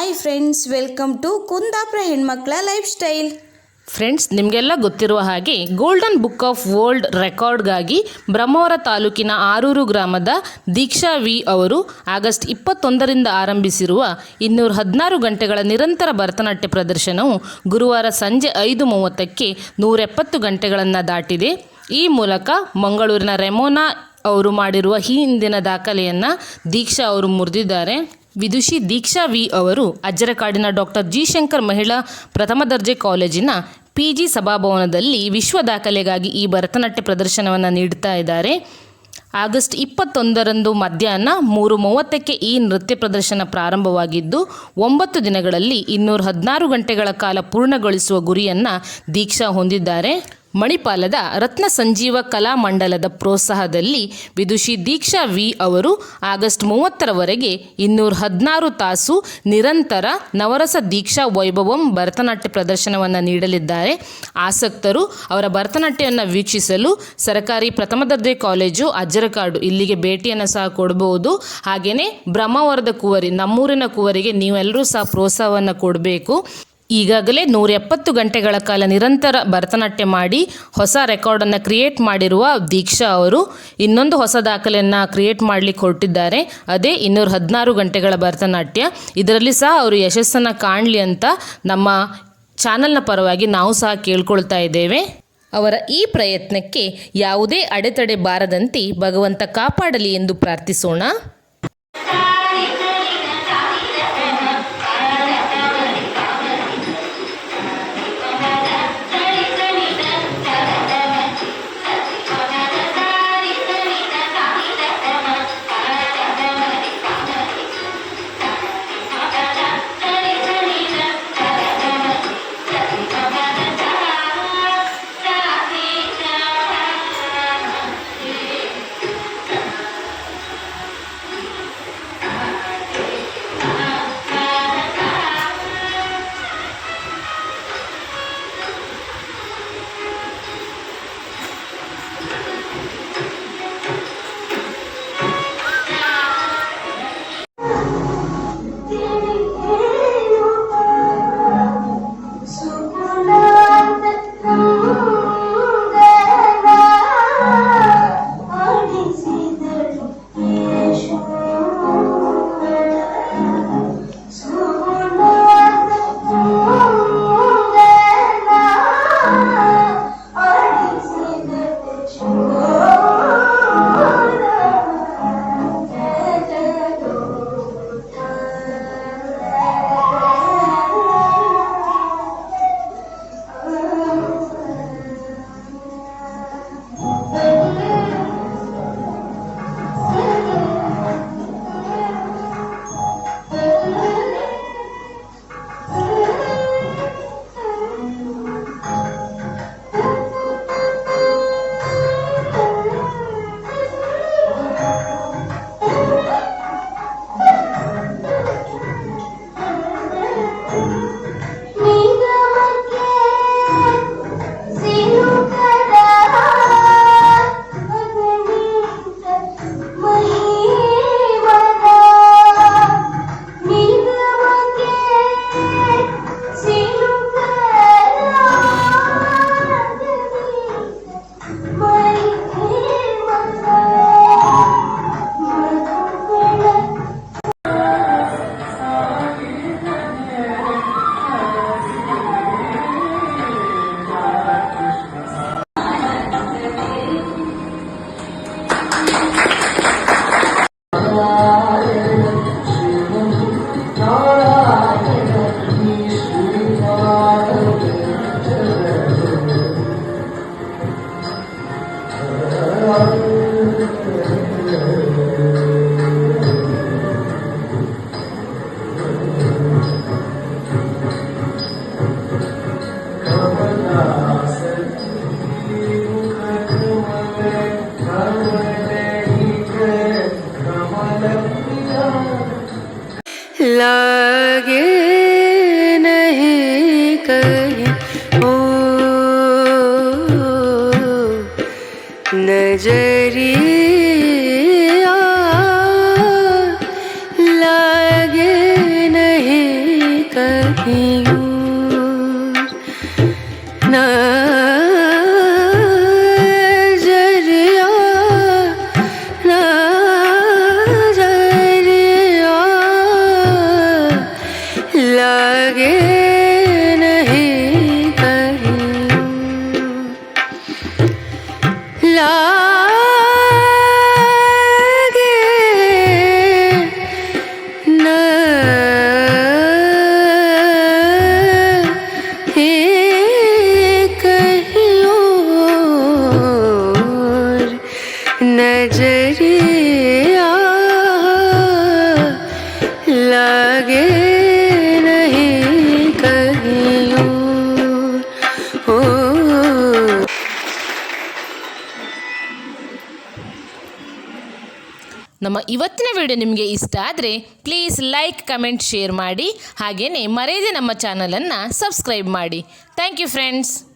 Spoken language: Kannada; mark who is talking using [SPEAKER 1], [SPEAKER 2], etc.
[SPEAKER 1] Hi friends, welcome to Kundapura ಹೆಣ್ಮಕ್ಳ ಲೈಫ್ ಸ್ಟೈಲ್.
[SPEAKER 2] ಫ್ರೆಂಡ್ಸ್, ನಿಮಗೆಲ್ಲ ಗೊತ್ತಿರುವ ಹಾಗೆ ಗೋಲ್ಡನ್ ಬುಕ್ ಆಫ್ ವರ್ಲ್ಡ್ ರೆಕಾರ್ಡ್ಗಾಗಿ ಬ್ರಹ್ಮಾವರ ತಾಲೂಕಿನ ಆರೂರು ಗ್ರಾಮದ ದೀಕ್ಷಾ ವಿ ಅವರು ಆಗಸ್ಟ್ 21ರಿಂದ ಆರಂಭಿಸಿರುವ 216 ಗಂಟೆಗಳ ನಿರಂತರ ಭರತನಾಟ್ಯ ಪ್ರದರ್ಶನವು ಗುರುವಾರ ಸಂಜೆ 5:30ಕ್ಕೆ 170 ಗಂಟೆಗಳನ್ನು ದಾಟಿದೆ. ಈ ಮೂಲಕ ಮಂಗಳೂರಿನ ರೆಮೋನಾ ಅವರು ಮಾಡಿರುವ ಈ ಹಿಂದಿನ ದಾಖಲೆಯನ್ನು ದೀಕ್ಷಾ ಅವರು ಮುರಿದಿದ್ದಾರೆ. ವಿದುಷಿ ದೀಕ್ಷಾ ವಿ ಅವರು ಅಜ್ಜರಕಾಡಿನ ಡಾಕ್ಟರ್ ಜಿ ಶಂಕರ್ ಮಹಿಳಾ ಪ್ರಥಮ ದರ್ಜೆ ಕಾಲೇಜಿನ PG ಸಭಾಭವನದಲ್ಲಿ ವಿಶ್ವ ದಾಖಲೆಗಾಗಿ ಈ ಭರತನಾಟ್ಯ ಪ್ರದರ್ಶನವನ್ನು ನೀಡುತ್ತಾ ಇದ್ದಾರೆ. ಆಗಸ್ಟ್ 21ರಂದು ಮಧ್ಯಾಹ್ನ 3:30ಕ್ಕೆ ಈ ನೃತ್ಯ ಪ್ರದರ್ಶನ ಪ್ರಾರಂಭವಾಗಿದ್ದು 9 ದಿನಗಳಲ್ಲಿ 216 ಗಂಟೆಗಳ ಕಾಲ ಪೂರ್ಣಗೊಳಿಸುವ ಗುರಿಯನ್ನು ದೀಕ್ಷಾ ಹೊಂದಿದ್ದಾರೆ. ಮಣಿಪಾಲದ ರತ್ನ ಸಂಜೀವ ಕಲಾ ಮಂಡಲದ ಪ್ರೋತ್ಸಾಹದಲ್ಲಿ ವಿದುಷಿ ದೀಕ್ಷಾ ವಿ ಅವರು ಆಗಸ್ಟ್ 30ರವರೆಗೆ 216 ತಾಸು ನಿರಂತರ ನವರಸ ದೀಕ್ಷಾ ವೈಭವಂ ಭರತನಾಟ್ಯ ಪ್ರದರ್ಶನವನ್ನು ನೀಡಲಿದ್ದಾರೆ. ಆಸಕ್ತರು ಅವರ ಭರತನಾಟ್ಯವನ್ನು ವೀಕ್ಷಿಸಲು ಸರ್ಕಾರಿ ಪ್ರಥಮ ದರ್ಜೆ ಕಾಲೇಜು ಅಜ್ಜರಕಾಡು ಇಲ್ಲಿಗೆ ಭೇಟಿಯನ್ನು ಸಹ ಕೊಡಬಹುದು. ಹಾಗೆಯೇ ಬ್ರಹ್ಮಾವರದ ಕುವರಿ, ನಮ್ಮೂರಿನ ಕುವರಿಗೆ ನೀವೆಲ್ಲರೂ ಸಹ ಪ್ರೋತ್ಸಾಹವನ್ನು ಕೊಡಬೇಕು. ಈಗಾಗಲೇ 170 ಗಂಟೆಗಳ ಕಾಲ ನಿರಂತರ ಭರತನಾಟ್ಯ ಮಾಡಿ ಹೊಸ ರೆಕಾರ್ಡನ್ನು ಕ್ರಿಯೇಟ್ ಮಾಡಿರುವ ದೀಕ್ಷಾ ಅವರು ಇನ್ನೊಂದು ಹೊಸ ದಾಖಲೆಯನ್ನು ಕ್ರಿಯೇಟ್ ಮಾಡಲಿಕ್ಕೆ ಹೊರಟಿದ್ದಾರೆ. ಅದೇ 216 ಗಂಟೆಗಳ ಭರತನಾಟ್ಯ. ಇದರಲ್ಲಿ ಸಹ ಅವರು ಯಶಸ್ಸನ್ನು ಕಾಣಲಿ ಅಂತ ನಮ್ಮ ಚಾನಲ್ನ ಪರವಾಗಿ ನಾವು ಸಹ ಕೇಳ್ಕೊಳ್ತಾ ಇದ್ದೇವೆ. ಅವರ ಈ ಪ್ರಯತ್ನಕ್ಕೆ ಯಾವುದೇ ಅಡೆತಡೆ ಬಾರದಂತೆ ಭಗವಂತ ಕಾಪಾಡಲಿ ಎಂದು ಪ್ರಾರ್ಥಿಸೋಣ. ನಮ್ಮ ಇವತ್ತಿನ ವಿಡಿಯೋ ನಿಮಗೆ ಇಷ್ಟ ಆದರೆ ಪ್ಲೀಸ್ ಲೈಕ್ ಕಮೆಂಟ್ ಶೇರ್ ಮಾಡಿ ಹಾಗೆಯೇ ಮರೆಯದೆ ನಮ್ಮ ಚಾನಲನ್ನು ಸಬ್ಸ್ಕ್ರೈಬ್ ಮಾಡಿ. Thank you friends.